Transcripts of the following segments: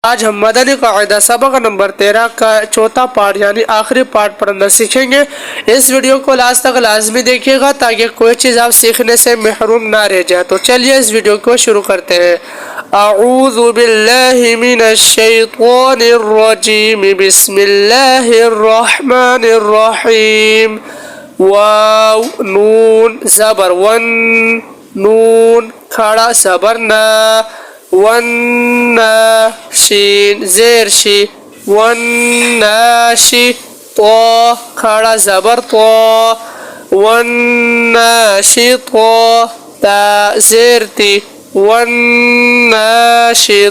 आज हम मदनी कायदा सबक नंबर 13 का चौथा पार्ट यानी आखिरी पार्ट पढ़ना सीखेंगे। इस वीडियो को लास्ट तक लाजमी देखिएगा ताकि कोई चीज़ आप सीखने से महरूम ना रह जाए। तो चलिए इस वीडियो को शुरू करते हैं। अऊज़ु बिल्लाहि मिनश शैतानिर रजीम, बिस्मिल्लाहिर रहमानिर रहीम। वाव नून ज़बर वन, नून खड़ा ज़बर ना, वन्ना शीन ज़ेर शी, वन्नाशी तो खड़ा ज़बर तो, वन्नाशी तो ता ज़ेर ती, वन्नाशी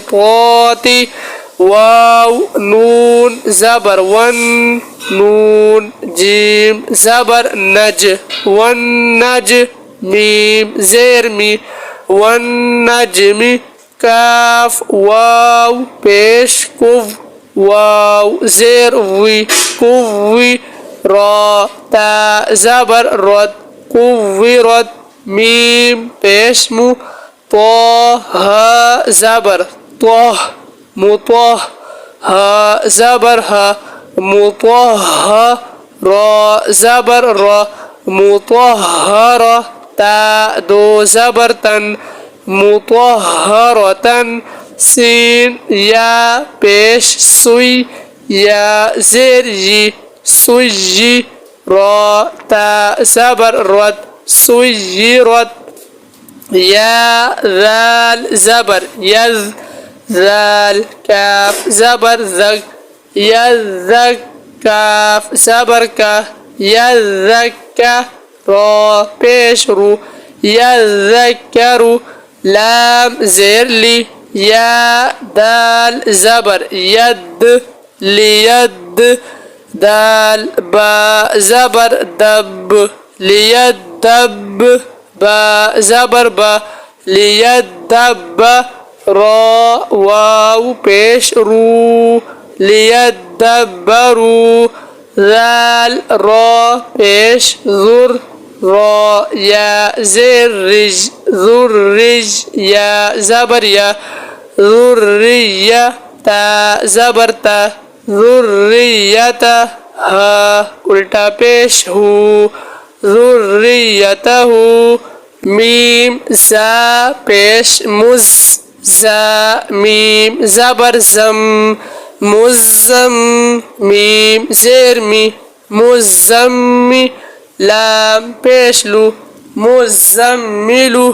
तोती। वाव नून ज़बर वन, नून जीम ज़बर नज, वन्नज मीम ज़ेर मी, वन्नजमी। काफ वाव पेश कुव, वाव ज़ेर वी कुवी। रा ता ज़बर रद, कुवी रद। मीम पेश मु, तो हा ज़बर तोह, मुतोह। हा ज़बर हा, मुतोह। रा ज़बर रा, मुतोहर। ता दो ज़बर तन, मुतहरतन। सीन या पेश सुई, या ज़ेर यी सुयी। रा ता ज़बर रद, सुय्यिरत। या ज़ाल ज़बर यज़, ज़ाल। काफ ज़बर ज़ग, यज़्ज़ग। काफ ज़बर का, यज़्ज़क्का। रा पेश रू, यज़्ज़क्करु। लाम ज़ेर ली, या दाल ज़बर यद, लियद। दाल बा ज़बर दब, लियदब। बा ज़बर बा, लियदब। रा वाव पेश रू, लियदब्बरू। ज़ाल रा पेश ज़ुर, रा या ज़ेर रिज, ज़ुर्रिज। या ज़बर या, ज़ुर्रिया। ता ज़बर ता, ज़ुर्रियता। हा उल्टा पेश हु, ज़ुर्रियतहु। मीम ज़ा पेश मुज़, ज़ा मीम ज़बर ज़म, मुज़्ज़म। मीम ज़ेर मी, मुज़्ज़म्मी। लाम पेश लू, मुज़्ज़म्मिलु।